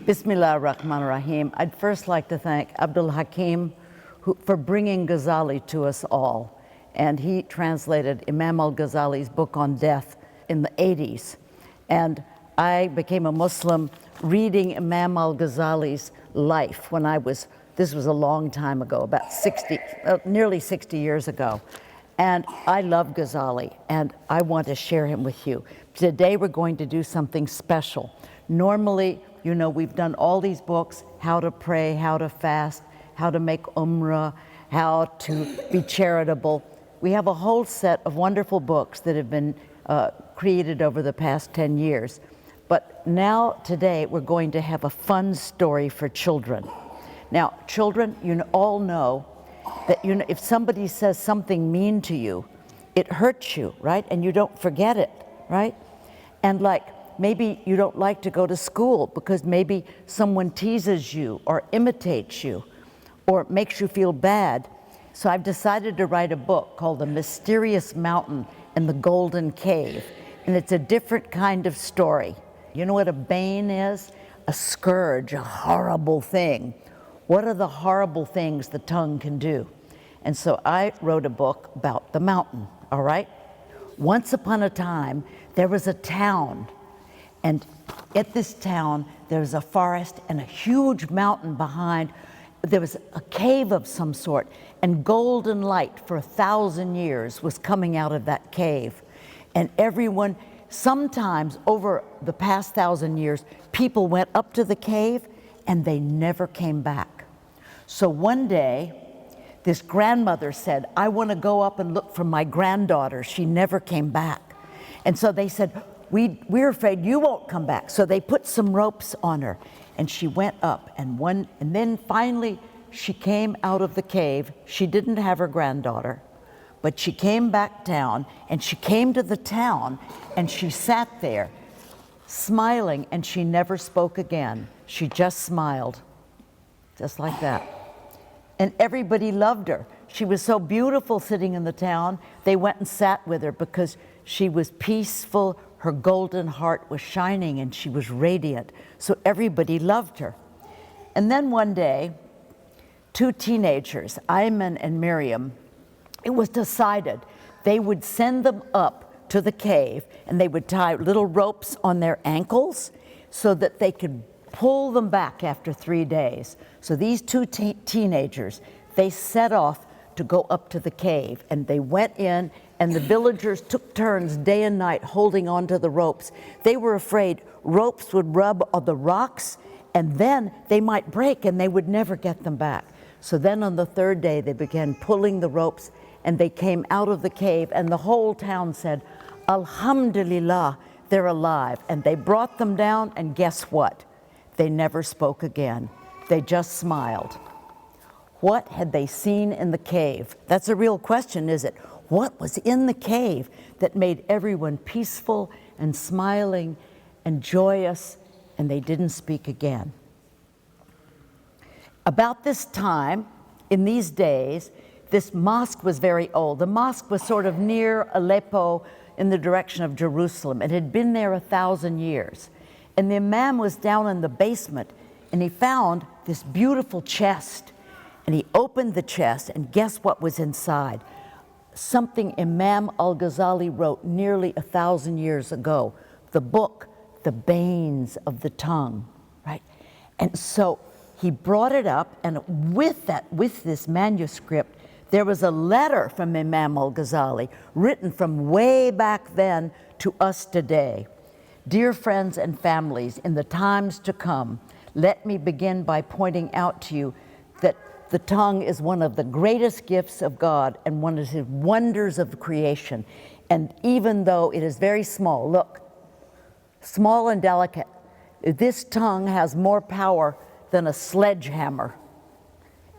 Bismillah ar-Rahman ar-Rahim. I'd first like to thank Abdul Hakim for bringing Ghazali to us all. And he translated Imam al-Ghazali's book on death in the 80s. And I became a Muslim reading Imam al-Ghazali's life when this was a long time ago, about nearly 60 years ago. And I love Ghazali, and I want to share him with you. Today we're going to do something special. Normally, you know, we've done all these books, how to pray, how to fast, how to make umrah, how to be charitable. We have a whole set of wonderful books that have been created over the past 10 years. But now, today, we're going to have a fun story for children. Now, children, you all know that if somebody says something mean to you, it hurts you, right? And you don't forget it, right? And like, maybe you don't like to go to school because maybe someone teases you or imitates you or makes you feel bad. So I've decided to write a book called The Mysterious Mountain and the Golden Cave. And it's a different kind of story. You know what a bane is? A scourge, a horrible thing. What are the horrible things the tongue can do? And so I wrote a book about the mountain, all right? Once upon a time, there was a town. And at this town, there was a forest and a huge mountain behind. There was a cave of some sort, and golden light for 1,000 years was coming out of that cave. And everyone, sometimes over the past 1,000 years, people went up to the cave and they never came back. So one day, this grandmother said, I want to go up and look for my granddaughter. She never came back. And so they said, we're afraid you won't come back. So they put some ropes on her, and she went up, and then finally she came out of the cave. She didn't have her granddaughter, but she came back down, and she came to the town, and she sat there smiling, and she never spoke again. She just smiled, just like that. And everybody loved her. She was so beautiful sitting in the town. They went and sat with her because she was peaceful, her golden heart was shining, and she was radiant. So everybody loved her. And then one day, two teenagers, Ayman and Miriam, it was decided they would send them up to the cave, and they would tie little ropes on their ankles so that they could pull them back after 3 days. So these two teenagers, they set off to go up to the cave, and they went in, and the villagers took turns day and night holding onto the ropes. They were afraid ropes would rub on the rocks, and then they might break and they would never get them back. So then on the 3rd day, they began pulling the ropes, and they came out of the cave, and the whole town said, Alhamdulillah, they're alive. And they brought them down, and guess what? They never spoke again. They just smiled. What had they seen in the cave? That's a real question, is it? What was in the cave that made everyone peaceful and smiling and joyous, and they didn't speak again? About this time, in these days, this mosque was very old. The mosque was sort of near Aleppo in the direction of Jerusalem. It had been there 1,000 years. And the Imam was down in the basement, and he found this beautiful chest. And he opened the chest, and guess what was inside? Something Imam al-Ghazali wrote nearly 1,000 years ago, the book, The Banes of the Tongue, right? And so he brought it up, and with this manuscript, there was a letter from Imam al-Ghazali written from way back then to us today. Dear friends and families, in the times to come, let me begin by pointing out to you that the tongue is one of the greatest gifts of God and one of his wonders of creation. And even though it is very small, look, small and delicate, this tongue has more power than a sledgehammer.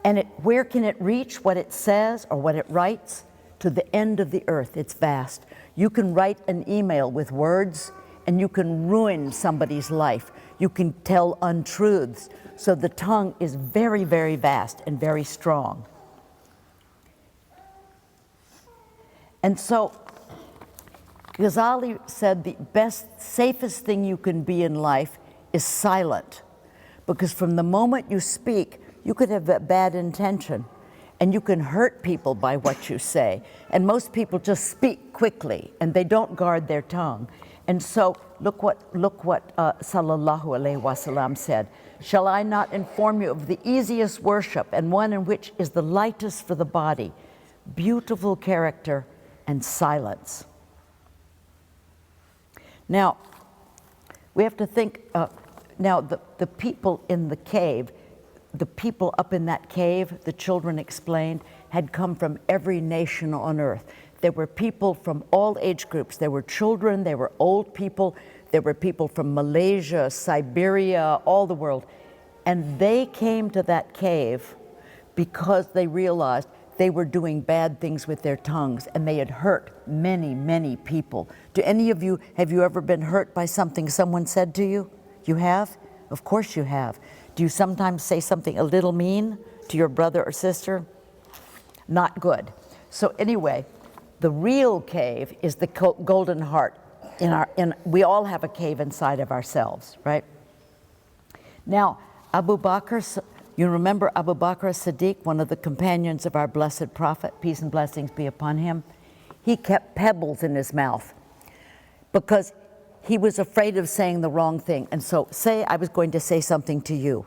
And where can it reach what it says or what it writes? To the end of the earth. It's vast. You can write an email with words, and you can ruin somebody's life. You can tell untruths. So the tongue is very, very vast and very strong. And so Ghazali said the best, safest thing you can be in life is silent. Because from the moment you speak, you could have a bad intention, and you can hurt people by what you say. And most people just speak quickly, and they don't guard their tongue. And so look what Sallallahu Alaihi Wasallam said. Shall I not inform you of the easiest worship, and one in which is the lightest for the body, beautiful character and silence. Now, we have to think, now the people in the cave, the people up in that cave, the children explained, had come from every nation on earth. There were people from all age groups. There were children, there were old people, there were people from Malaysia, Siberia, all the world. And they came to that cave because they realized they were doing bad things with their tongues, and they had hurt many, many people. Do any of you, have you ever been hurt by something someone said to you? You have? Of course you have. Do you sometimes say something a little mean to your brother or sister? Not good. So anyway, the real cave is the golden heart. We all have a cave inside of ourselves, right? Now, Abu Bakr, you remember Abu Bakr as-Siddiq, one of the companions of our blessed Prophet, peace and blessings be upon him? He kept pebbles in his mouth because he was afraid of saying the wrong thing. And so say I was going to say something to you.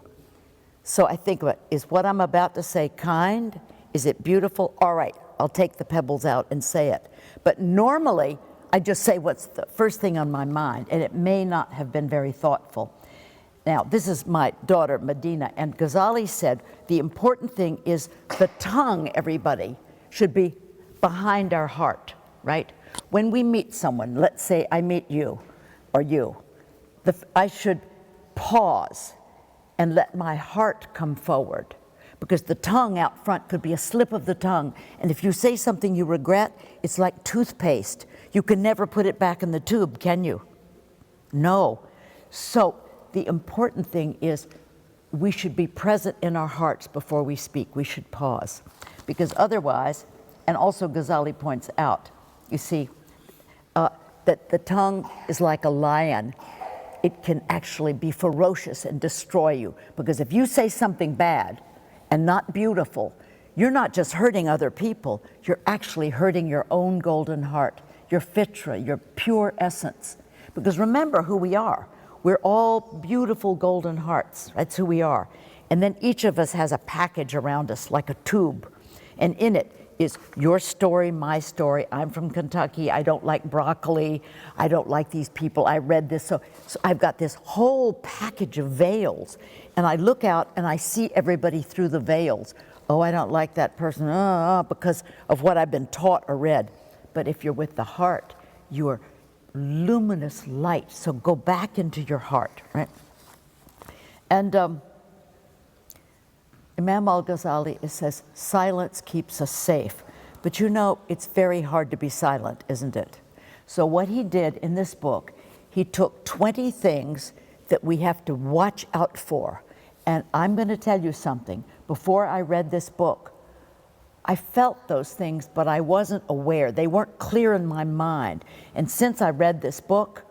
So I think about, is what I'm about to say kind? Is it beautiful? All right, I'll take the pebbles out and say it. But normally, I just say what's the first thing on my mind, and it may not have been very thoughtful. Now, this is my daughter, Medina, and Ghazali said the important thing is the tongue, everybody, should be behind our heart, right? When we meet someone, let's say I meet you or you, I should pause and let my heart come forward, because the tongue out front could be a slip of the tongue, and if you say something you regret, it's like toothpaste. You can never put it back in the tube, can you? No. So the important thing is we should be present in our hearts before we speak. We should pause, because otherwise, and also Ghazali points out, you see, that the tongue is like a lion. It can actually be ferocious and destroy you, because if you say something bad and not beautiful, you're not just hurting other people, you're actually hurting your own golden heart, your fitra, your pure essence. Because remember who we are. We're all beautiful golden hearts. That's who we are. And then each of us has a package around us, like a tube. And in it is your story, my story. I'm from Kentucky. I don't like broccoli. I don't like these people. I read this. So I've got this whole package of veils. And I look out and I see everybody through the veils. Oh, I don't like that person because of what I've been taught or read. But if you're with the heart, you're luminous light. So go back into your heart, right? And Imam al-Ghazali says, silence keeps us safe. But you know, it's very hard to be silent, isn't it? So what he did in this book, he took 20 things that we have to watch out for. And I'm going to tell you something. Before I read this book, I felt those things, but I wasn't aware. They weren't clear in my mind. And since I read this book,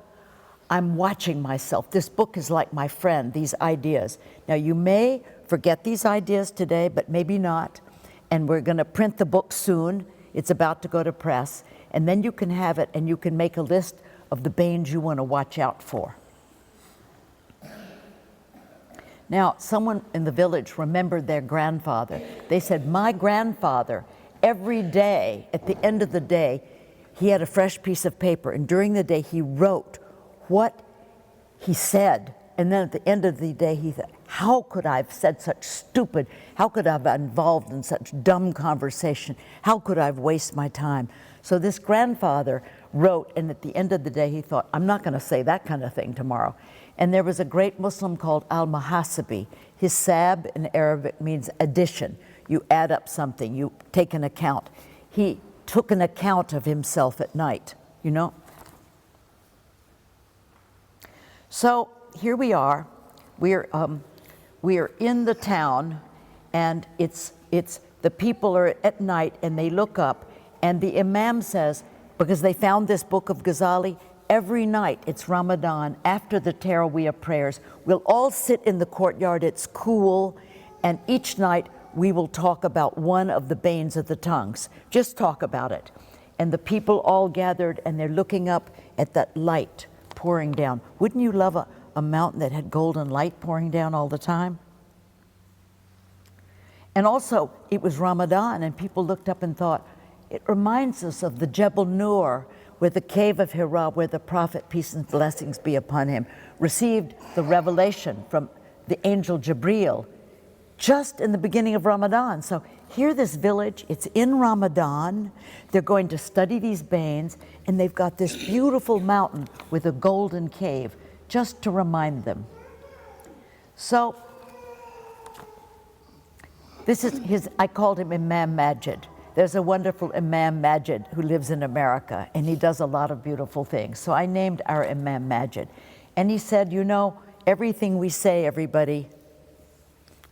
I'm watching myself. This book is like my friend, these ideas. Now, you may forget these ideas today, but maybe not. And we're going to print the book soon. It's about to go to press. And then you can have it, and you can make a list of the banes you want to watch out for. Now, someone in the village remembered their grandfather. They said, my grandfather, every day, at the end of the day, he had a fresh piece of paper, and during the day he wrote what he said. And then at the end of the day, he thought, how could I have said such stupid, how could I have been involved in such dumb conversation? How could I have wasted my time? So this grandfather wrote, and at the end of the day, he thought, I'm not going to say that kind of thing tomorrow. And there was a great Muslim called al-Muhasibi. Hisab in Arabic means addition. You add up something, you take an account. He took an account of himself at night, you know? So here we are. We're in the town, and it's the people are at night, and they look up, and the Imam says, because they found this book of Ghazali, every night, it's Ramadan, after the Taraweeh prayers, we'll all sit in the courtyard, it's cool, and each night we will talk about one of the banes of the tongues. Just talk about it. And the people all gathered, and they're looking up at that light pouring down. Wouldn't you love a mountain that had golden light pouring down all the time? And also, it was Ramadan, and people looked up and thought, it reminds us of the Jebel Nur, where the cave of Hira, where the Prophet, peace and blessings be upon him, received the revelation from the angel Jibreel just in the beginning of Ramadan. So here this village, it's in Ramadan, they're going to study these banes, and they've got this beautiful mountain with a golden cave, just to remind them. So this is I called him Imam Majid. There's a wonderful Imam Majid who lives in America, and he does a lot of beautiful things. So I named our Imam Majid. And he said, you know, everything we say, everybody,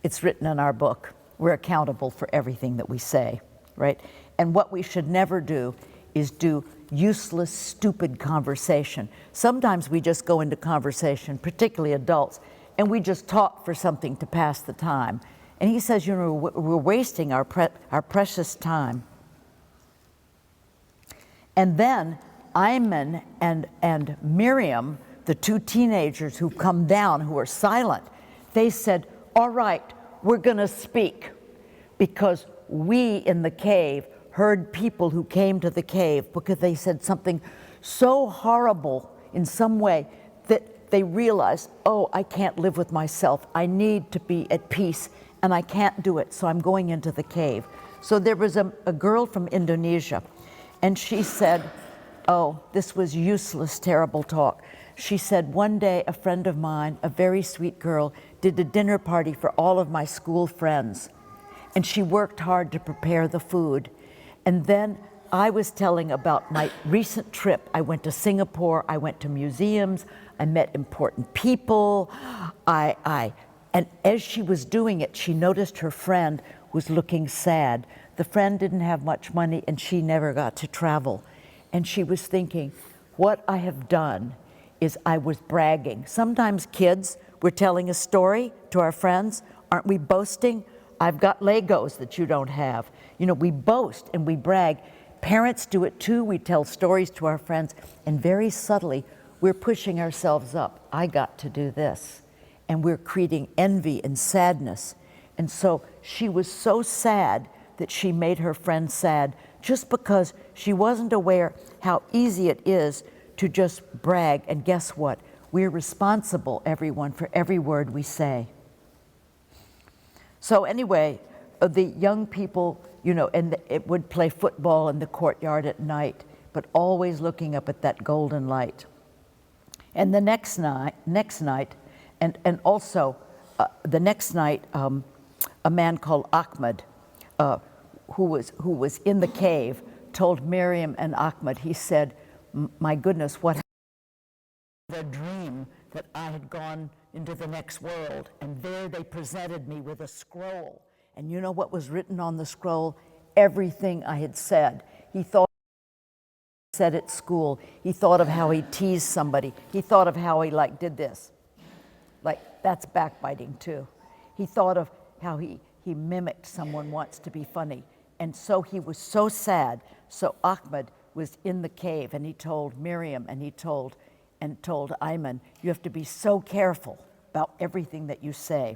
it's written in our book. We're accountable for everything that we say, right? And what we should never do is do useless, stupid conversation. Sometimes we just go into conversation, particularly adults, and we just talk for something to pass the time. And he says, you know, we're wasting our precious time. And then Ayman and Miriam, the two teenagers who come down, who are silent, they said, all right, we're gonna speak, because we in the cave heard people who came to the cave because they said something so horrible in some way that they realized, oh, I can't live with myself. I need to be at peace, and I can't do it, so I'm going into the cave. So there was a girl from Indonesia, and she said, oh, this was useless, terrible talk. She said, one day a friend of mine, a very sweet girl, did a dinner party for all of my school friends, and she worked hard to prepare the food. And then I was telling about my recent trip. I went to Singapore, I went to museums, I met important people, and as she was doing it, she noticed her friend was looking sad. The friend didn't have much money, and she never got to travel. And she was thinking, what I have done is I was bragging. Sometimes kids, we're telling a story to our friends. Aren't we boasting? I've got Legos that you don't have. You know, we boast and we brag. Parents do it too. We tell stories to our friends, and very subtly, we're pushing ourselves up. I got to do this. And we're creating envy and sadness. And so she was so sad that she made her friend sad, just because she wasn't aware how easy it is to just brag. And guess what? We're responsible, everyone, for every word we say. So anyway, the young people, you know, and it would play football in the courtyard at night, but always looking up at that golden light. And the next night, and also the next night, a man called Ahmed, who was in the cave, told Miriam and Ahmed, he said, my goodness, what happened? A dream that I had gone into the next world, and there they presented me with a scroll. And you know what was written on the scroll? Everything I had said. He thought said at school. He thought of how he teased somebody. He thought of how he did this. That's backbiting too. He thought of how he mimicked someone once to be funny. And so he was so sad. So Ahmed was in the cave, and he told Miriam, and he told Ayman, you have to be so careful about everything that you say.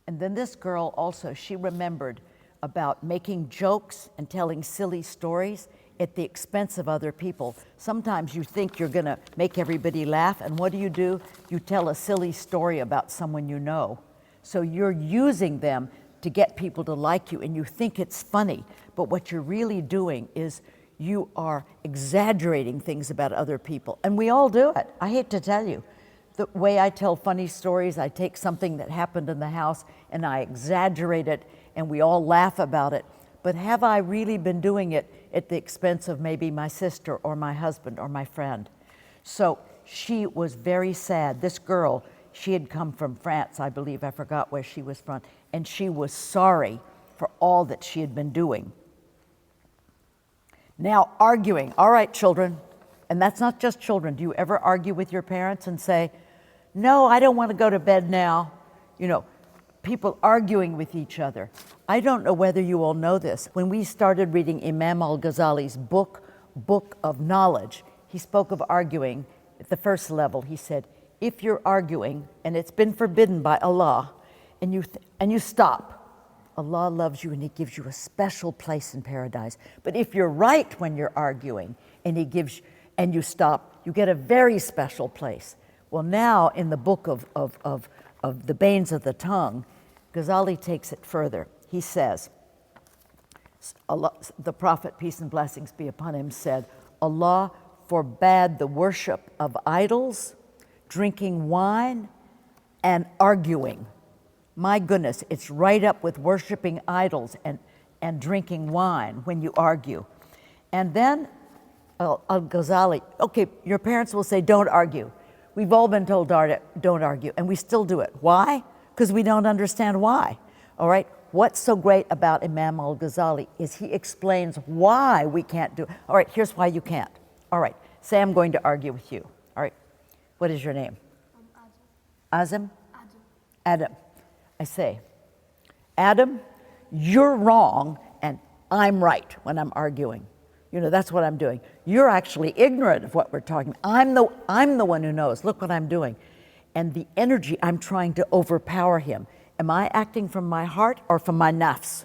And then this girl also, she remembered about making jokes and telling silly stories at the expense of other people. Sometimes you think you're gonna make everybody laugh, and what do? You tell a silly story about someone you know. So you're using them to get people to like you, and you think it's funny, but what you're really doing is you are exaggerating things about other people. And we all do it. I hate to tell you. The way I tell funny stories, I take something that happened in the house and I exaggerate it, and we all laugh about it. But have I really been doing it at the expense of maybe my sister or my husband or my friend? So she was very sad. This girl, she had come from France, I believe. I forgot where she was from. And she was sorry for all that she had been doing. Now, arguing. All right, children. And that's not just children. Do you ever argue with your parents and say, no, I don't want to go to bed now? You know, people arguing with each other. I don't know whether you all know this. When we started reading Imam al-Ghazali's book of Knowledge, he spoke of arguing at the first level. He said, if you're arguing and it's been forbidden by Allah and you stop, Allah loves you and He gives you a special place in paradise. But if you're right when you're arguing and you stop, you get a very special place. Well, now in the book of the Banes of the Tongue, Ghazali takes it further. He says, Allah, the Prophet, peace and blessings be upon him, said, Allah forbade the worship of idols, drinking wine, and arguing. My goodness, it's right up with worshiping idols and drinking wine when you argue. And then al-Ghazali, okay, your parents will say, don't argue. We've all been told don't argue, and we still do it. Why? Because we don't understand why. All right? What's so great about Imam al-Ghazali is he explains why we can't do it. All right, here's why you can't. All right, say I'm going to argue with you. All right, what is your name? Azim. Adam. I say, Adam, you're wrong and I'm right when I'm arguing. You know, that's what I'm doing. You're actually ignorant of what we're talking about. I'm the one who knows. Look what I'm doing. And the energy, I'm trying to overpower him. Am I acting from my heart or from my nafs?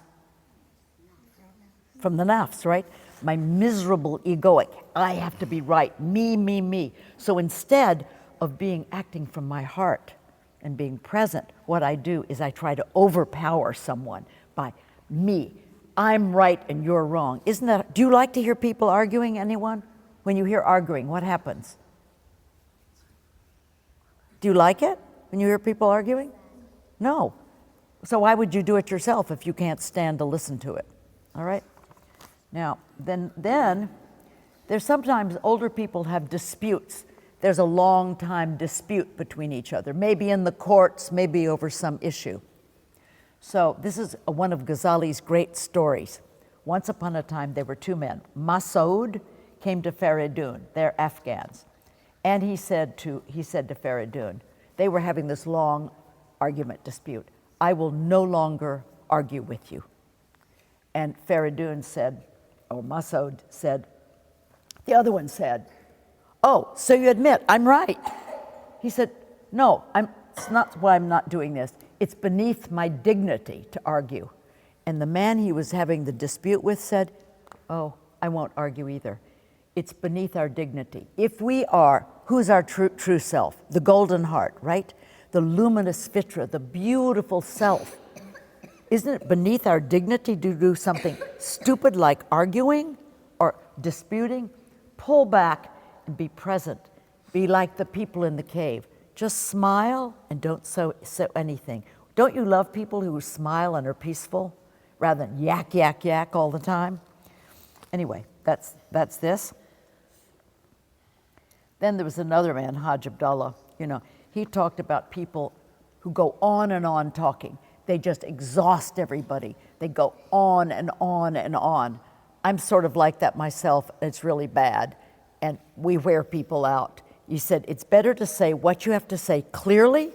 From the nafs, right? My miserable egoic, I have to be right, me. So instead of acting from my heart and being present, what I do is I try to overpower someone by me. I'm right and you're wrong. Do you like to hear people arguing, anyone? When you hear arguing, what happens? Do you like it when you hear people arguing? No. So why would you do it yourself if you can't stand to listen to it? All right? Now, then there's sometimes older people have disputes. There's a long time dispute between each other, maybe in the courts, maybe over some issue. So this is one of Ghazali's great stories. Once upon a time, there were two men. Masoud came to Faridun, they're Afghans. And he said to Faridun, they were having this long argument dispute, I will no longer argue with you. And Faridun said, or Masoud said, the other one said, oh, so you admit I'm right. He said, no, it's not why I'm not doing this. It's beneath my dignity to argue. And the man he was having the dispute with said, oh, I won't argue either. It's beneath our dignity. If we are, who's our true self? The golden heart, right? The luminous fitra, the beautiful self. Isn't it beneath our dignity to do something stupid like arguing or disputing? Pull back and be present. Be like the people in the cave. Just smile and don't say anything. Don't you love people who smile and are peaceful rather than yak all the time? Anyway, that's this. Then there was another man, Hajj Abdullah. You know, he talked about people who go on and on talking. They just exhaust everybody. They go on and on and on. I'm sort of like that myself. It's really bad. And we wear people out. You said it's better to say what you have to say clearly,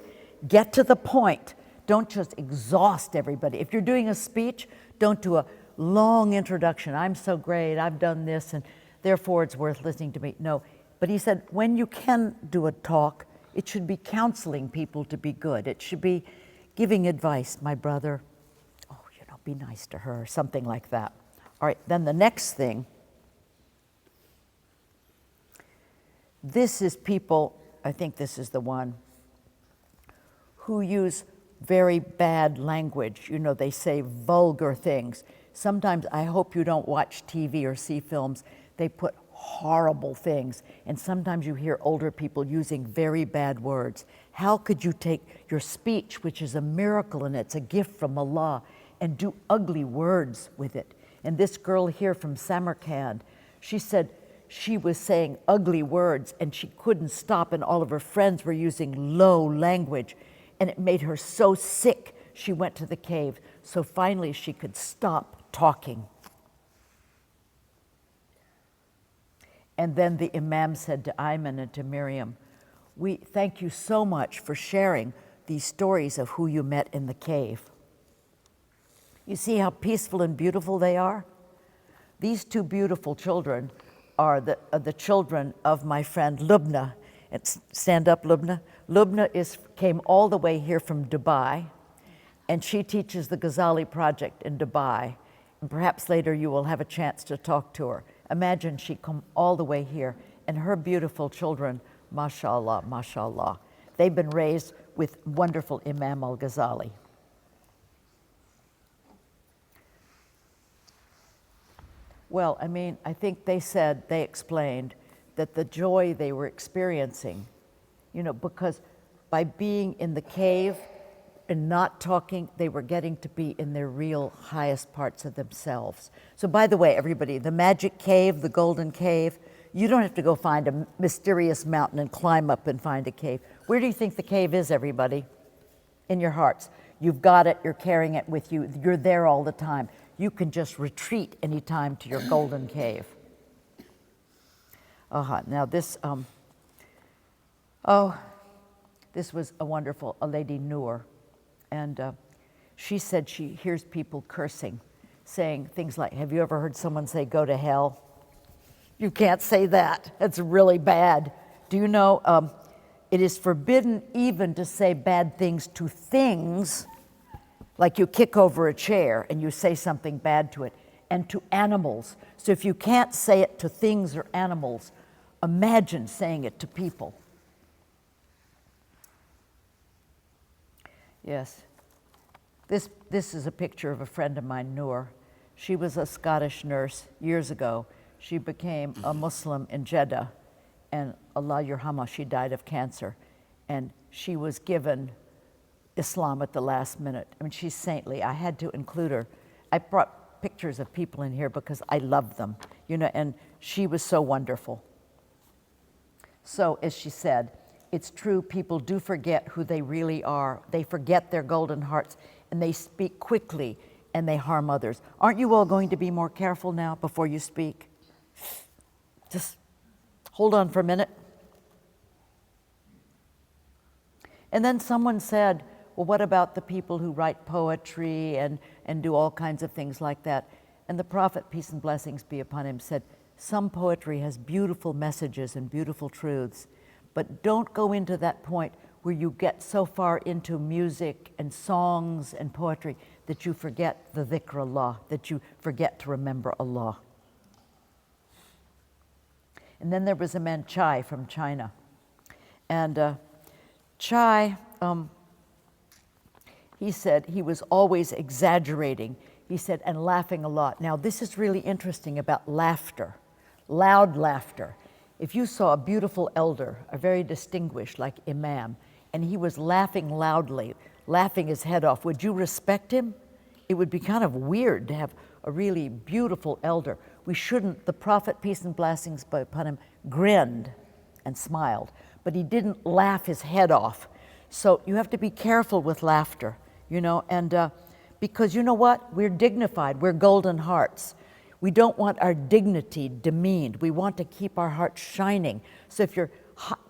get to the point. Don't just exhaust everybody. If you're doing a speech, don't do a long introduction. I'm so great, I've done this, and therefore it's worth listening to me. No, but he said when you can do a talk, it should be counseling people to be good. It should be giving advice, my brother, oh, you know, be nice to her, something like that. All right, then the next thing, this is people, I think this is the one, who use very bad language. You know, they say vulgar things. Sometimes, I hope you don't watch TV or see films, they put horrible things. And sometimes you hear older people using very bad words. How could you take your speech, which is a miracle and it's a gift from Allah, and do ugly words with it? And this girl here from Samarkand, she said, she was saying ugly words and she couldn't stop, and all of her friends were using low language, and it made her so sick she went to the cave. So finally she could stop talking. And then the Imam said to Ayman and to Miriam, we thank you so much for sharing these stories of who you met in the cave. You see how peaceful and beautiful they are? These two beautiful children are the children of my friend Lubna. Stand up, Lubna. Lubna came all the way here from Dubai, and she teaches the Ghazali project in Dubai. And perhaps later you will have a chance to talk to her. Imagine she come all the way here, and her beautiful children, mashallah, mashallah. They've been raised with wonderful Imam al-Ghazali. Well, I mean, I think they explained that the joy they were experiencing, you know, because by being in the cave and not talking, they were getting to be in their real highest parts of themselves. So by the way, everybody, the magic cave, the golden cave, you don't have to go find a mysterious mountain and climb up and find a cave. Where do you think the cave is, everybody? In your hearts. You've got it, you're carrying it with you, you're there all the time. You can just retreat anytime to your golden cave. Now this, this was a lady Noor, and she said she hears people cursing, saying things like, have you ever heard someone say, go to hell? You can't say that, it's really bad. Do you know, it is forbidden even to say bad things to things, like you kick over a chair and you say something bad to it, and to animals. So if you can't say it to things or animals, imagine saying it to people. Yes. This is a picture of a friend of mine, Noor. She was a Scottish nurse years ago. She became a Muslim in Jeddah, and Allah yarhamah, she died of cancer. And she was given Islam at the last minute. I mean, she's saintly. I had to include her. I brought pictures of people in here because I love them, you know, and she was so wonderful. So, as she said, it's true, people do forget who they really are. They forget their golden hearts, and they speak quickly, and they harm others. Aren't you all going to be more careful now before you speak? Just hold on for a minute. And then someone said, well, what about the people who write poetry and do all kinds of things like that? And the Prophet, peace and blessings be upon him, said, some poetry has beautiful messages and beautiful truths, but don't go into that point where you get so far into music and songs and poetry that you forget the dhikr Allah, that you forget to remember Allah. And then there was a man, Chai, from China. And Chai, he said he was always exaggerating. He said, and laughing a lot. Now, this is really interesting about laughter, loud laughter. If you saw a beautiful elder, a very distinguished, like Imam, and he was laughing loudly, laughing his head off, would you respect him? It would be kind of weird to have a really beautiful elder. We shouldn't, the Prophet, peace and blessings be upon him, grinned and smiled, but he didn't laugh his head off. So you have to be careful with laughter, you know, and because you know what? We're dignified, we're golden hearts. We don't want our dignity demeaned. We want to keep our hearts shining. So if you're,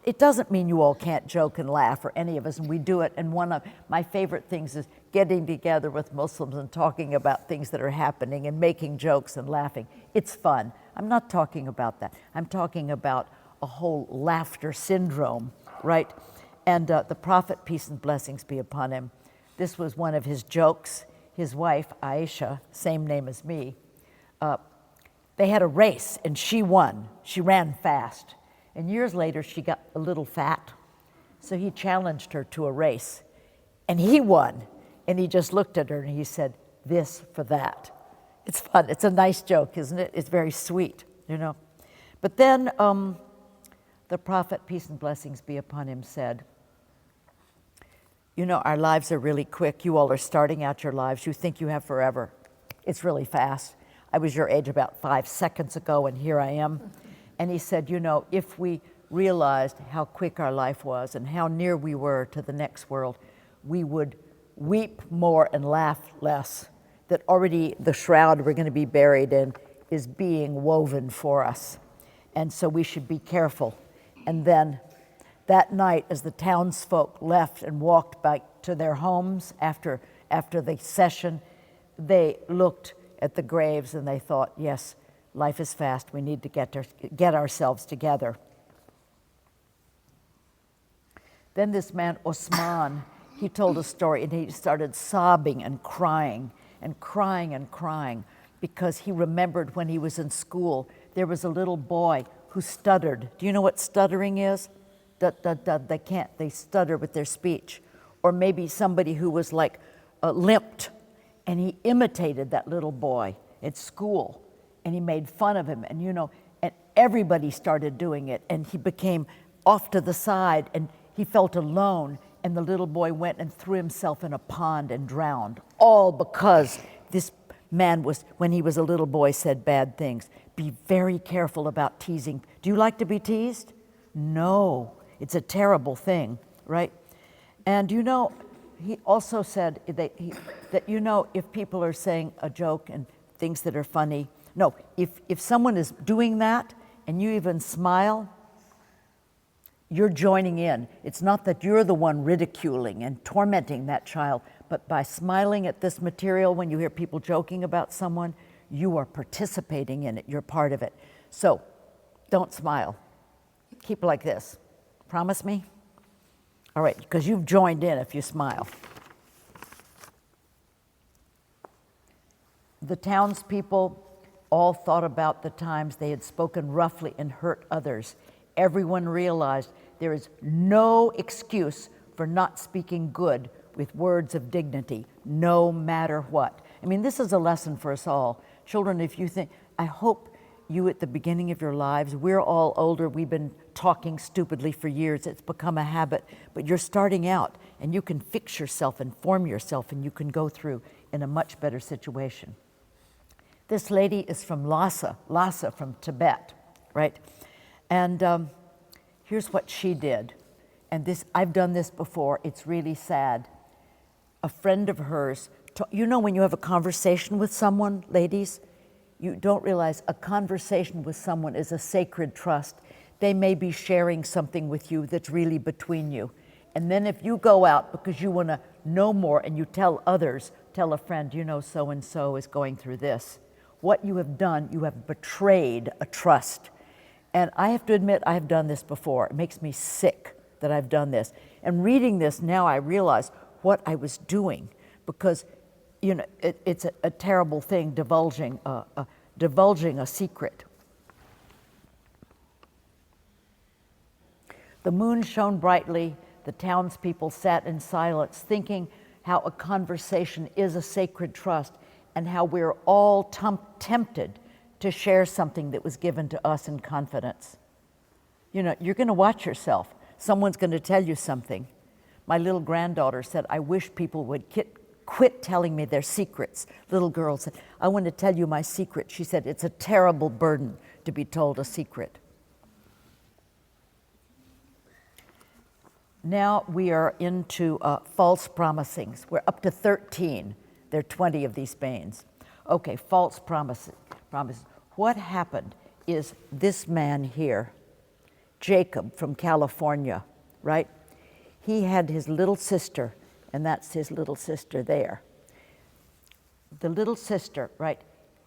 it doesn't mean you all can't joke and laugh, or any of us, and we do it. And one of my favorite things is getting together with Muslims and talking about things that are happening and making jokes and laughing. It's fun. I'm not talking about that. I'm talking about a whole laughter syndrome, right? And the Prophet, peace and blessings be upon him, this was one of his jokes. His wife, Aisha, same name as me, they had a race and she won. She ran fast. And years later, she got a little fat. So he challenged her to a race and he won. And he just looked at her and he said, this for that. It's fun. It's a nice joke, isn't it? It's very sweet, you know. But then the Prophet, peace and blessings be upon him, said, you know, our lives are really quick. You all are starting out your lives. You think you have forever. It's really fast. I was your age about 5 seconds ago, and here I am. And he said, you know, if we realized how quick our life was and how near we were to the next world, we would weep more and laugh less. That already the shroud we're going to be buried in is being woven for us. and so we should be careful. And then that night, as the townsfolk left and walked back to their homes after the session, they looked at the graves and they thought, yes, life is fast. We need to get ourselves together. Then this man, Osman, he told a story, and he started sobbing and crying and crying and crying because he remembered when he was in school, there was a little boy who stuttered. Do you know what stuttering is? They stutter with their speech. Or maybe somebody who was like limped, and he imitated that little boy at school, and he made fun of him, and and everybody started doing it, and he became off to the side, and he felt alone, and the little boy went and threw himself in a pond and drowned, all because this man when he was a little boy, said bad things. Be very careful about teasing. Do you like to be teased? No, it's a terrible thing, right? And he also said that if people are saying a joke and things that are funny, no, if someone is doing that and you even smile, you're joining in. It's not that you're the one ridiculing and tormenting that child, but by smiling at this material, when you hear people joking about someone, you are participating in it. You're part of it. So don't smile. Keep like this. Promise me? All right, because you've joined in if you smile. The townspeople all thought about the times they had spoken roughly and hurt others. Everyone realized there is no excuse for not speaking good with words of dignity, no matter what. I mean, this is a lesson for us all. Children, if you think, I hope you at the beginning of your lives, we're all older, we've been talking stupidly for years, it's become a habit, but you're starting out and you can fix yourself and form yourself and you can go through in a much better situation. This lady is from Lhasa from Tibet, right? And here's what she did. And I've done this before, it's really sad. A friend of hers, when you have a conversation with someone, ladies, you don't realize a conversation with someone is a sacred trust. They may be sharing something with you that's really between you. And then if you go out because you want to know more and you tell others, tell a friend, so-and-so is going through this. What you have done, you have betrayed a trust. And I have to admit, I have done this before. It makes me sick that I've done this. And reading this now, I realize what I was doing because, it's a terrible thing, divulging a secret. The moon shone brightly. The townspeople sat in silence, thinking how a conversation is a sacred trust and how we're all tempted to share something that was given to us in confidence. You're going to watch yourself. Someone's going to tell you something. My little granddaughter said, I wish people would quit telling me their secrets. Little girl said, I want to tell you my secret. She said, it's a terrible burden to be told a secret. Now we are into false promisings. We're up to 13. There are 20 of these banes. Okay, false promises. What happened is this man here, Jacob from California, right? He had his little sister, and that's his little sister there. The little sister, right,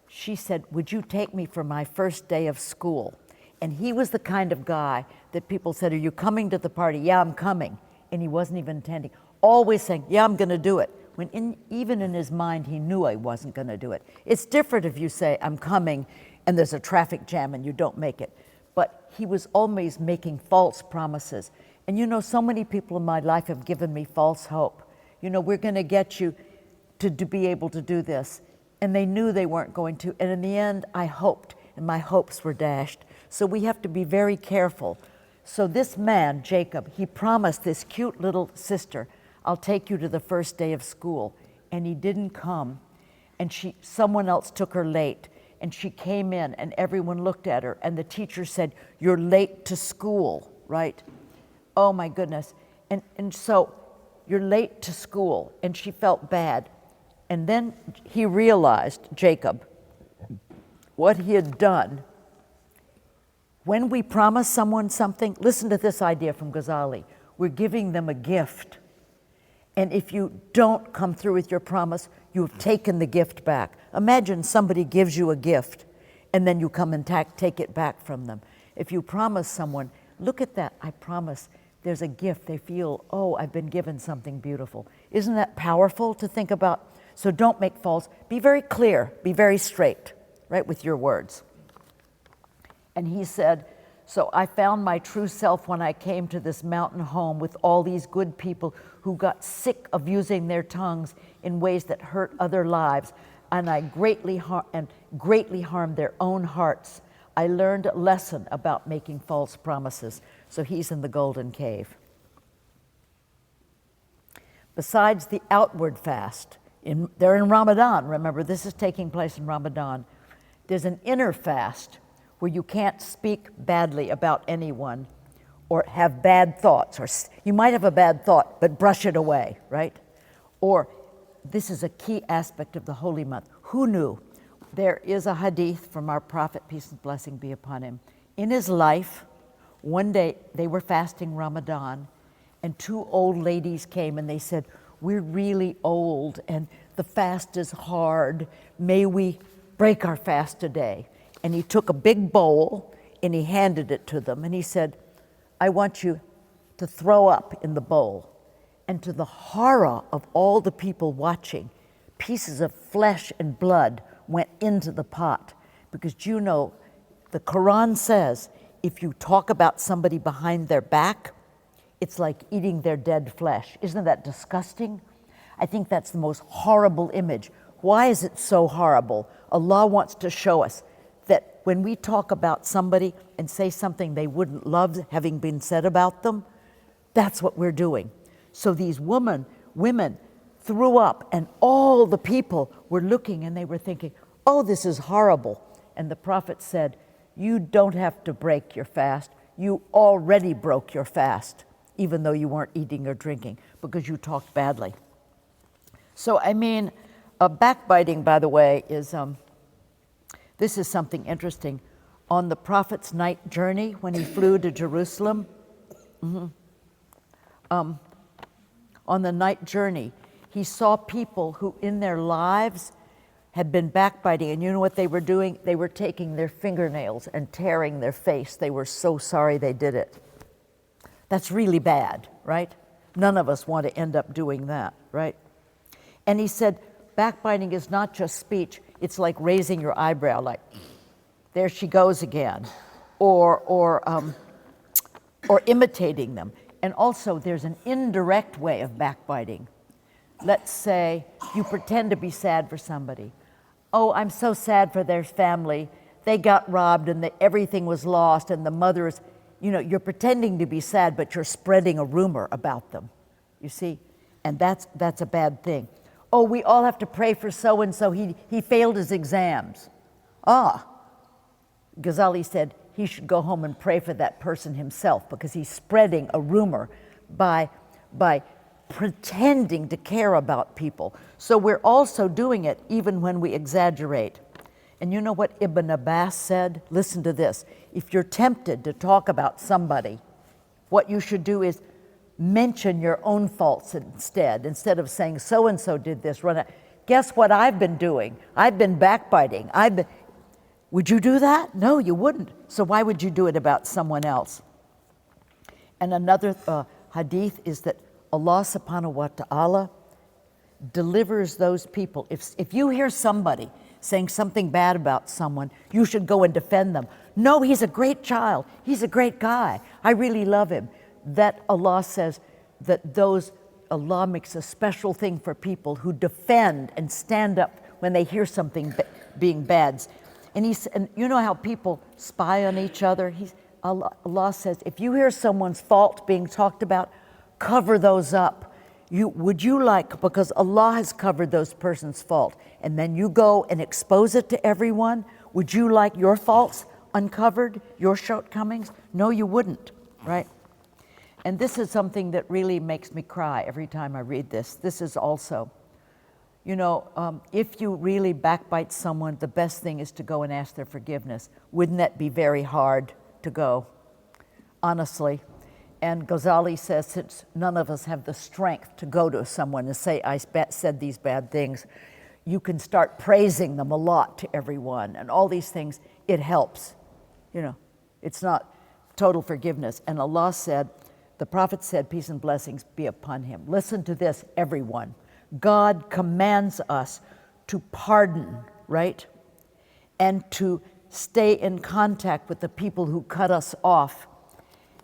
she said, would you take me for my first day of school? And he was the kind of guy that people said, are you coming to the party? Yeah, I'm coming. And he wasn't even attending. Always saying, yeah, I'm going to do it. When even in his mind, he knew I wasn't going to do it. It's different if you say, I'm coming, and there's a traffic jam and you don't make it. But he was always making false promises. And so many people in my life have given me false hope. We're going to get you to be able to do this. And they knew they weren't going to. And in the end, I hoped, and my hopes were dashed. So we have to be very careful. So this man, Jacob, he promised this cute little sister, I'll take you to the first day of school. And he didn't come. And someone else took her late. And she came in and everyone looked at her. And the teacher said, you're late to school, right? Oh my goodness. And so you're late to school. And she felt bad. And then he realized, Jacob, what he had done. When we promise someone something, listen to this idea from Ghazali. We're giving them a gift. And if you don't come through with your promise, you have taken the gift back. Imagine somebody gives you a gift and then you come and take it back from them. If you promise someone, look at that, I promise, there's a gift. They feel, oh, I've been given something beautiful. Isn't that powerful to think about? So don't make false. Be very clear, be very straight, right, with your words. And he said, so I found my true self when I came to this mountain home with all these good people who got sick of using their tongues in ways that hurt other lives, and I greatly harmed their own hearts. I learned a lesson about making false promises. So he's in the golden cave. Besides the outward fast, they're in Ramadan. Remember, this is taking place in Ramadan. There's an inner fast where you can't speak badly about anyone or have bad thoughts. Or you might have a bad thought, but brush it away, right? Or this is a key aspect of the holy month. Who knew? There is a hadith from our prophet, peace and blessing be upon him. In his life, one day they were fasting Ramadan, and two old ladies came and they said, we're really old and the fast is hard. May we break our fast today? And he took a big bowl and he handed it to them and he said, I want you to throw up in the bowl. And to the horror of all the people watching, pieces of flesh and blood went into the pot. Because you know, the Quran says, if you talk about somebody behind their back, it's like eating their dead flesh. Isn't that disgusting? I think that's the most horrible image. Why is it so horrible? Allah wants to show us that when we talk about somebody and say something they wouldn't love having been said about them, that's what we're doing. So these women threw up, and all the people were looking and they were thinking, oh, this is horrible. And the Prophet said, you don't have to break your fast. You already broke your fast, even though you weren't eating or drinking, because you talked badly. So, I mean, backbiting, by the way, is, this is something interesting. On the Prophet's night journey, when he flew to Jerusalem, on the night journey, he saw people who in their lives had been backbiting. And you know what they were doing? They were taking their fingernails and tearing their face. They were so sorry they did it. That's really bad, right? None of us want to end up doing that, right? And he said, backbiting is not just speech. It's like raising your eyebrow, like, there she goes again, or imitating them. And also, there's an indirect way of backbiting. Let's say you pretend to be sad for somebody. Oh, I'm so sad for their family. They got robbed and everything was lost and the mother is, you know, you're pretending to be sad, but you're spreading a rumor about them, you see? And that's a bad thing. Oh, we all have to pray for so-and-so. He failed his exams. Ghazali said, he should go home and pray for that person himself because he's spreading a rumor by pretending to care about people. So we're also doing it even when we exaggerate. And you know what Ibn Abbas said? Listen to this. If you're tempted to talk about somebody, what you should do is mention your own faults instead of saying so-and-so did this. Guess what I've been doing? I've been backbiting. Would you do that? No, you wouldn't. So why would you do it about someone else? And another hadith is that Allah subhanahu wa ta'ala delivers those people. If you hear somebody saying something bad about someone, you should go and defend them. No, he's a great child. He's a great guy. I really love him. That Allah says that Allah makes a special thing for people who defend and stand up when they hear something being bad. And you know how people spy on each other? Allah says, if you hear someone's fault being talked about, cover those up. Would you like, because Allah has covered those person's fault, and then you go and expose it to everyone, would you like your faults uncovered, your shortcomings? No, you wouldn't, right? And this is something that really makes me cry every time I read this. This is also, you know, if you really backbite someone, the best thing is to go and ask their forgiveness. Wouldn't that be very hard to go, honestly. And Ghazali says, since none of us have the strength to go to someone and say, I said these bad things, you can start praising them a lot to everyone and all these things. It helps. You know, it's not total forgiveness. And Allah said, the Prophet said, peace and blessings be upon him. Listen to this, everyone. God commands us to pardon, right? And to stay in contact with the people who cut us off,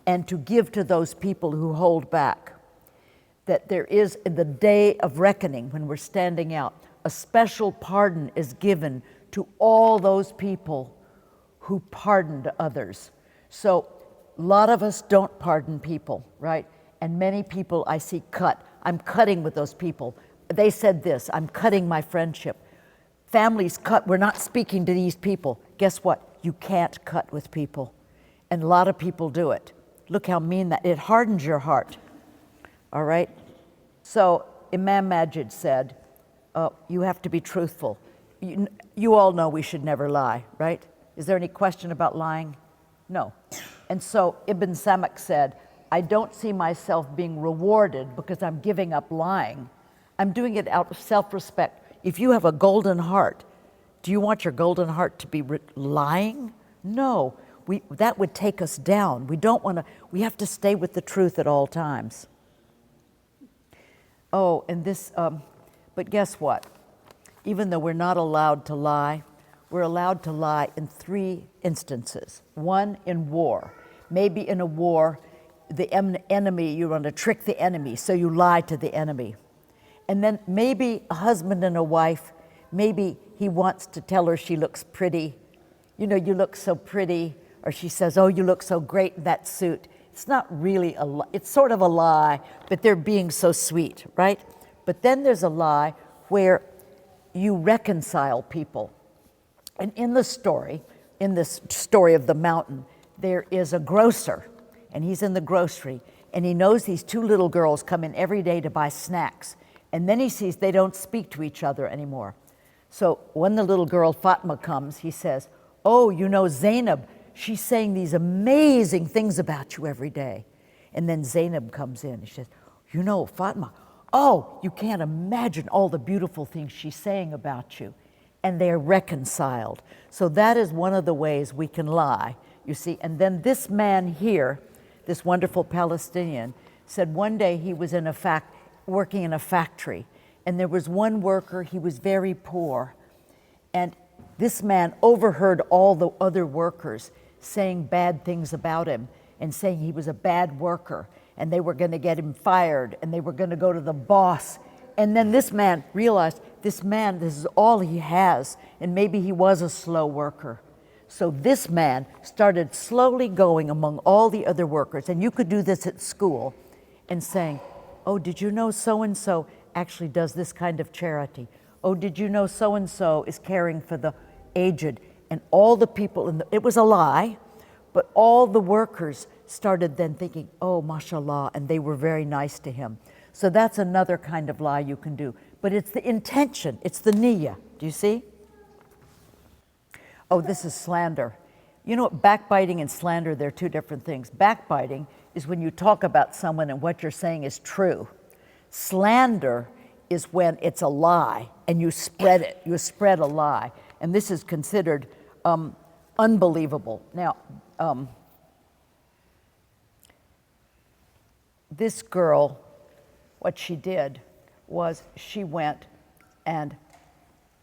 and to give to those people who hold back. That there is, in the day of reckoning, when we're standing out, a special pardon is given to all those people who pardoned others. So a lot of us don't pardon people, right? And many people I see cut. I'm cutting with those people. They said this, I'm cutting my friendship. Families cut, we're not speaking to these people. Guess what? You can't cut with people. And a lot of people do it. Look how mean that, it hardens your heart, all right? So Imam Majid said, you have to be truthful. You all know we should never lie, right? Is there any question about lying? No. And so Ibn Samak said, I don't see myself being rewarded because I'm giving up lying. I'm doing it out of self-respect. If you have a golden heart, do you want your golden heart to be lying? No. That would take us down. We don't want to, we have to stay with the truth at all times. Oh, and this, but guess what? Even though we're not allowed to lie, we're allowed to lie in 3 instances. One, in war. Maybe in a war, the enemy, you want to trick the enemy, so you lie to the enemy. And then maybe a husband and a wife, maybe he wants to tell her she looks pretty. You know, you look so pretty. Or she says, oh, you look so great in that suit. It's not really a lie. It's sort of a lie, but they're being so sweet, right? But then there's a lie where you reconcile people. And in this story of the mountain, there is a grocer, and he's in the grocery, and he knows these 2 little girls come in every day to buy snacks. And then he sees they don't speak to each other anymore. So when the little girl Fatma comes, he says, oh, you know Zainab, she's saying these amazing things about you every day. And then Zainab comes in and she says, you know, Fatma, oh, you can't imagine all the beautiful things she's saying about you. And they're reconciled. So that is one of the ways we can lie, you see. And then this man here, this wonderful Palestinian, said one day he was working in a factory. And there was one worker, he was very poor. And this man overheard all the other workers saying bad things about him and saying he was a bad worker and they were going to get him fired and they were going to go to the boss. And then this man realized, this is all he has, and maybe he was a slow worker. So this man started slowly going among all the other workers, and you could do this at school, and saying, oh, did you know so-and-so actually does this kind of charity? Oh, did you know so-and-so is caring for the aged? And all the people, it was a lie, but all the workers started then thinking, oh, mashallah, and they were very nice to him. So that's another kind of lie you can do. But it's the intention, it's the niyyah. Do you see? Oh, this is slander. You know what, backbiting and slander, they're 2 different things. Backbiting is when you talk about someone and what you're saying is true. Slander is when it's a lie and you spread it, you spread a lie. And this is considered unbelievable. Now, this girl, what she did was she went and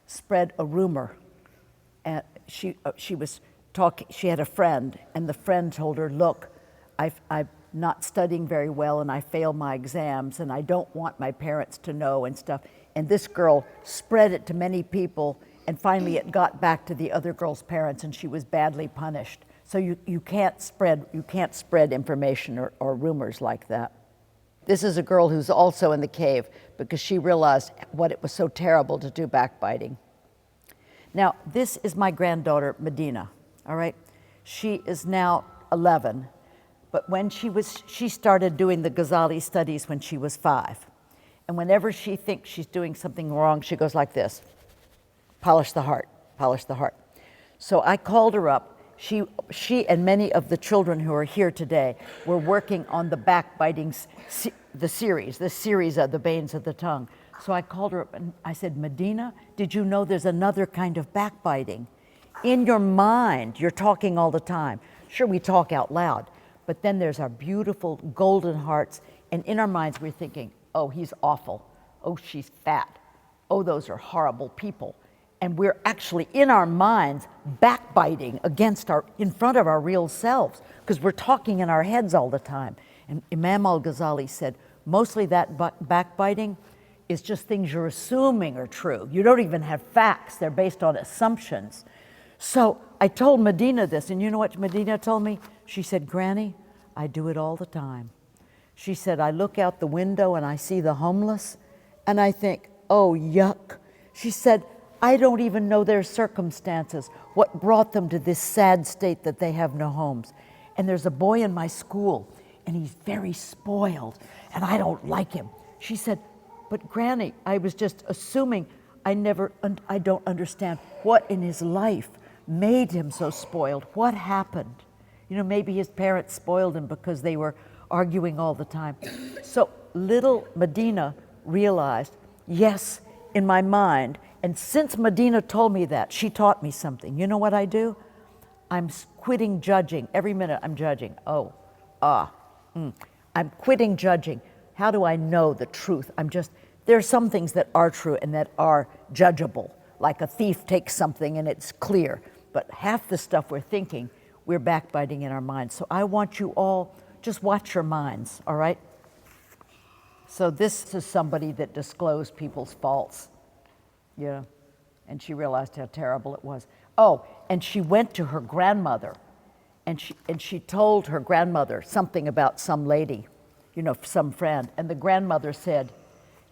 spread a rumor. And she was talking, she had a friend, and the friend told her, look, I'm not studying very well and I failed my exams and I don't want my parents to know and stuff. And this girl spread it to many people, and finally it got back to the other girl's parents and she was badly punished. So you can't spread information or rumors like that. This is a girl who's also in the cave because she realized what it was so terrible to do backbiting. Now, this is my granddaughter, Medina, all right? She is now 11, but when she started doing the Ghazali studies when she was 5. And whenever she thinks she's doing something wrong, she goes like this, polish the heart, polish the heart. So I called her up she and many of the children who are here today were working on the backbiting, the series of the Banes of the Tongue. So I called her up and I said, Medina, did you know there's another kind of backbiting? In your mind, you're talking all the time. Sure, we talk out loud, but then there's our beautiful golden hearts, and in our minds we're thinking, oh, he's awful. Oh, she's fat. Oh, those are horrible people. And we're actually in our minds backbiting in front of our real selves, because we're talking in our heads all the time. And Imam al-Ghazali said, mostly that backbiting is just things you're assuming are true. You don't even have facts, they're based on assumptions. So I told Medina this, and you know what Medina told me? She said, Granny, I do it all the time. She said, I look out the window and I see the homeless, and I think, oh, yuck. She said, I don't even know their circumstances, what brought them to this sad state that they have no homes. And there's a boy in my school, and he's very spoiled, and I don't like him. She said, but Granny, I was just assuming, I don't understand what in his life made him so spoiled. What happened? You know, maybe his parents spoiled him because they were arguing all the time. So little Medina realized, yes, in my mind, and since Medina told me that, she taught me something. You know what I do? I'm quitting judging. Every minute I'm judging. I'm quitting judging. How do I know the truth? There are some things that are true and that are judgeable, like a thief takes something and it's clear. But half the stuff we're thinking, we're backbiting in our minds. So I want you all, just watch your minds, all right? So this is somebody that disclosed people's faults. Yeah, and she realized how terrible it was. Oh, and she went to her grandmother, and she told her grandmother something about some lady, you know, some friend. And the grandmother said,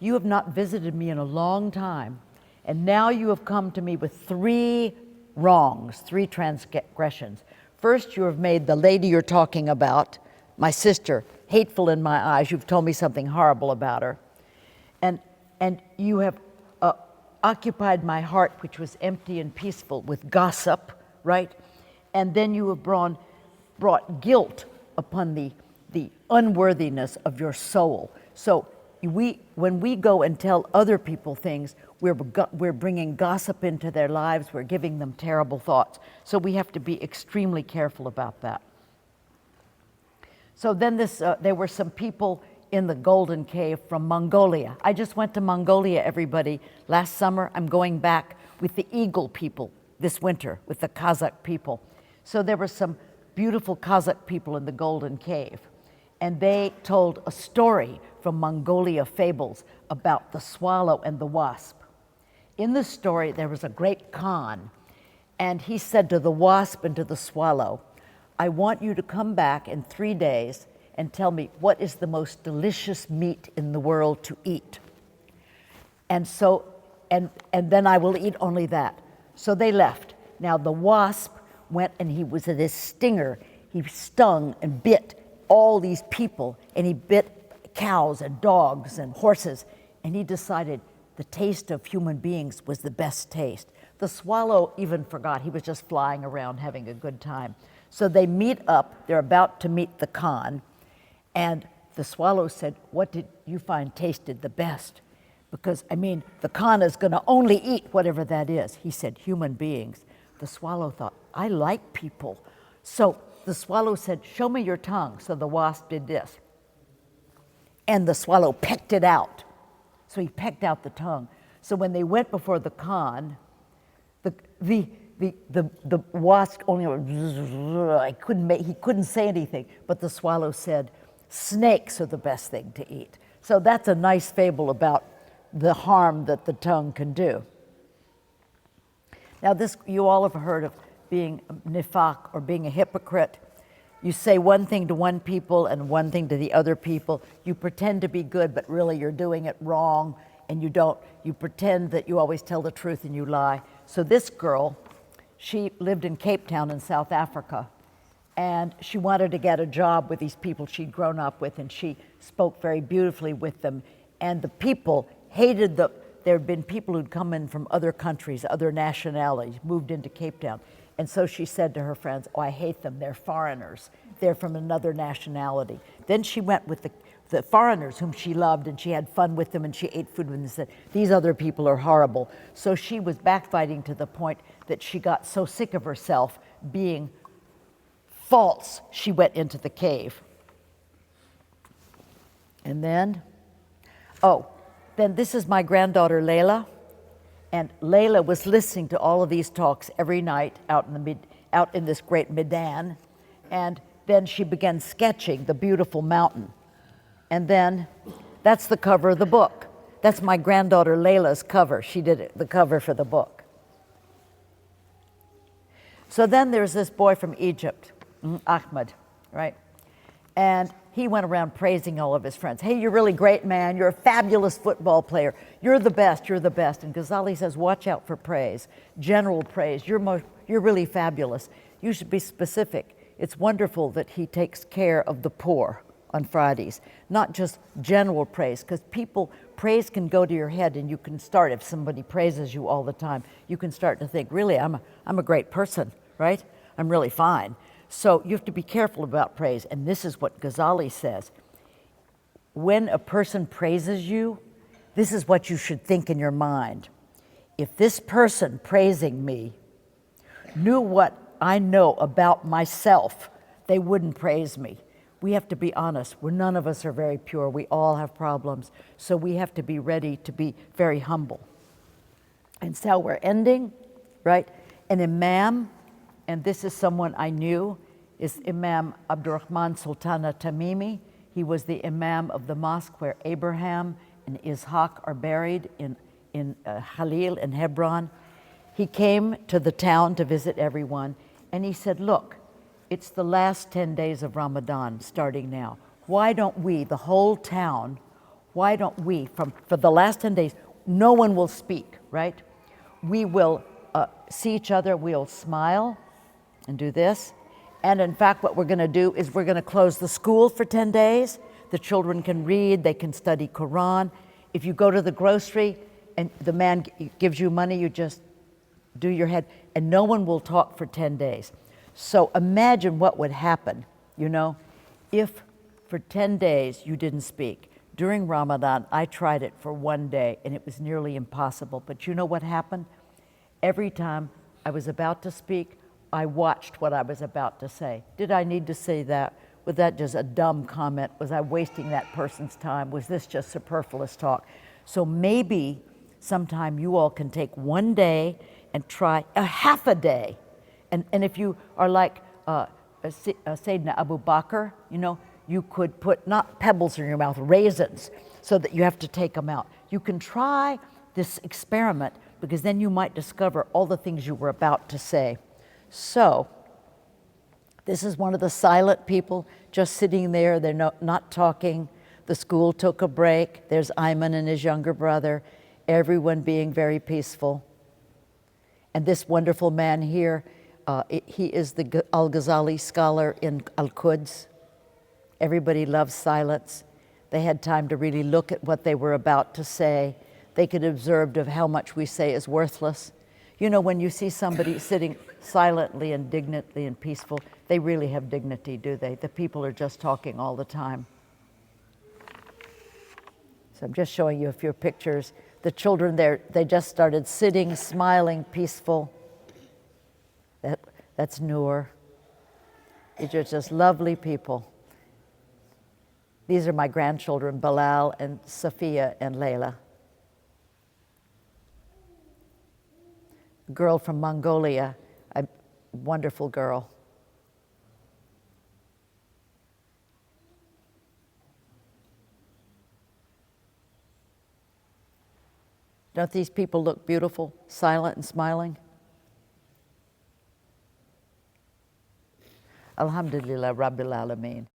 you have not visited me in a long time, and now you have come to me with 3 wrongs, 3 transgressions. First, you have made the lady you're talking about, my sister, hateful in my eyes. You've told me something horrible about her. And you have occupied my heart, which was empty and peaceful, with gossip, right? And then you have brought guilt upon the unworthiness of your soul. So when we go and tell other people things, we're bringing gossip into their lives, we're giving them terrible thoughts. So we have to be extremely careful about that. So then there were some people in the Golden Cave from Mongolia. I just went to Mongolia, everybody, last summer. I'm going back with the Eagle people this winter, with the Kazakh people. So there were some beautiful Kazakh people in the Golden Cave, and they told a story from Mongolia fables about the swallow and the wasp. In the story, there was a great Khan, and he said to the wasp and to the swallow, I want you to come back in 3 days and tell me what is the most delicious meat in the world to eat. And so, and then I will eat only that. So they left. Now the wasp went, and he was this stinger. He stung and bit all these people, and he bit cows and dogs and horses, and he decided the taste of human beings was the best taste. The swallow even forgot. He was just flying around having a good time. So they meet up. They're about to meet the Khan. And the swallow said, what did you find tasted the best? Because, I mean, the Khan is going to only eat whatever that is. He said, human beings. The swallow thought, I like people. So the swallow said, show me your tongue. So the wasp did this. And the swallow pecked it out. So he pecked out the tongue. So when they went before the Khan, the wasp only went, he couldn't say anything, but the swallow said, snakes are the best thing to eat. So that's a nice fable about the harm that the tongue can do. Now this, you all have heard of being nifaq, or being a hypocrite. You say one thing to one people and one thing to the other people. You pretend to be good, but really you're doing it wrong, and you don't. You pretend that you always tell the truth and you lie. So this girl, she lived in Cape Town in South Africa, and she wanted to get a job with these people she'd grown up with, and she spoke very beautifully with them. And the people hated there had been people who'd come in from other countries, other nationalities, moved into Cape Town, And so she said to her friends, oh, I hate them, they're foreigners. They're from another nationality. Then she went with the foreigners whom she loved, and she had fun with them, and she ate food with them and said, these other people are horrible. So she was backbiting to the point that she got so sick of herself being false, she went into the cave. And then, then this is my granddaughter Layla. And Layla was listening to all of these talks every night out in this great Medan. And then she began sketching the beautiful mountain. And then that's the cover of the book. That's my granddaughter Layla's cover. She did it, the cover for the book. So then there's this boy from Egypt, Ahmed, right? And he went around praising all of his friends. Hey, you're really great, man. You're a fabulous football player. You're the best. You're the best. And Ghazali says, watch out for praise, general praise. You're really fabulous. You should be specific. It's wonderful that he takes care of the poor on Fridays, not just general praise, because praise can go to your head, and you can start, if somebody praises you all the time, you can start to think, really, I'm a great person, right? I'm really fine. So you have to be careful about praise. And this is what Ghazali says. When a person praises you, this is what you should think in your mind. If this person praising me knew what I know about myself, they wouldn't praise me. We have to be honest. None of us are very pure. We all have problems. So we have to be ready to be very humble. And so we're ending, right? An imam, and this is someone I knew, is Imam Abdurrahman Sultana Tamimi. He was the imam of the mosque where Abraham and Ishaq are buried in Khalil in Hebron. He came to the town to visit everyone, and he said, look, it's the last 10 days of Ramadan starting now. Why don't we, the whole town, why don't we, for the last 10 days, no one will speak, right? We will see each other, we'll smile and do this. And in fact, what we're going to do is we're going to close the school for 10 days. The children can read, they can study Quran. If you go to the grocery and the man gives you money, you just do your head, and no one will talk for 10 days. So imagine what would happen, if for 10 days you didn't speak. During Ramadan, I tried it for one day, and it was nearly impossible. But you know what happened? Every time I was about to speak, I watched what I was about to say. Did I need to say that? Was that just a dumb comment? Was I wasting that person's time? Was this just superfluous talk? So maybe sometime you all can take one day and try a half a day. And if you are like Sayyidina Abu Bakr, you could put not pebbles in your mouth, raisins, so that you have to take them out. You can try this experiment, because then you might discover all the things you were about to say. So, this is one of the silent people just sitting there. They're not talking. The school took a break. There's Ayman and his younger brother, everyone being very peaceful. And this wonderful man here, he is the al-Ghazali scholar in Al-Quds. Everybody loves silence. They had time to really look at what they were about to say. They could observe of how much we say is worthless. When you see somebody sitting silently and dignantly and peaceful, they really have dignity, do they? The people are just talking all the time. So I'm just showing you a few pictures. The children there, they just started sitting, smiling, peaceful. That's Noor. These are just lovely people. These are my grandchildren, Bilal and Safiya and Layla. A girl from Mongolia, a wonderful girl. Don't these people look beautiful, silent and smiling? Alhamdulillah Rabbil Alameen.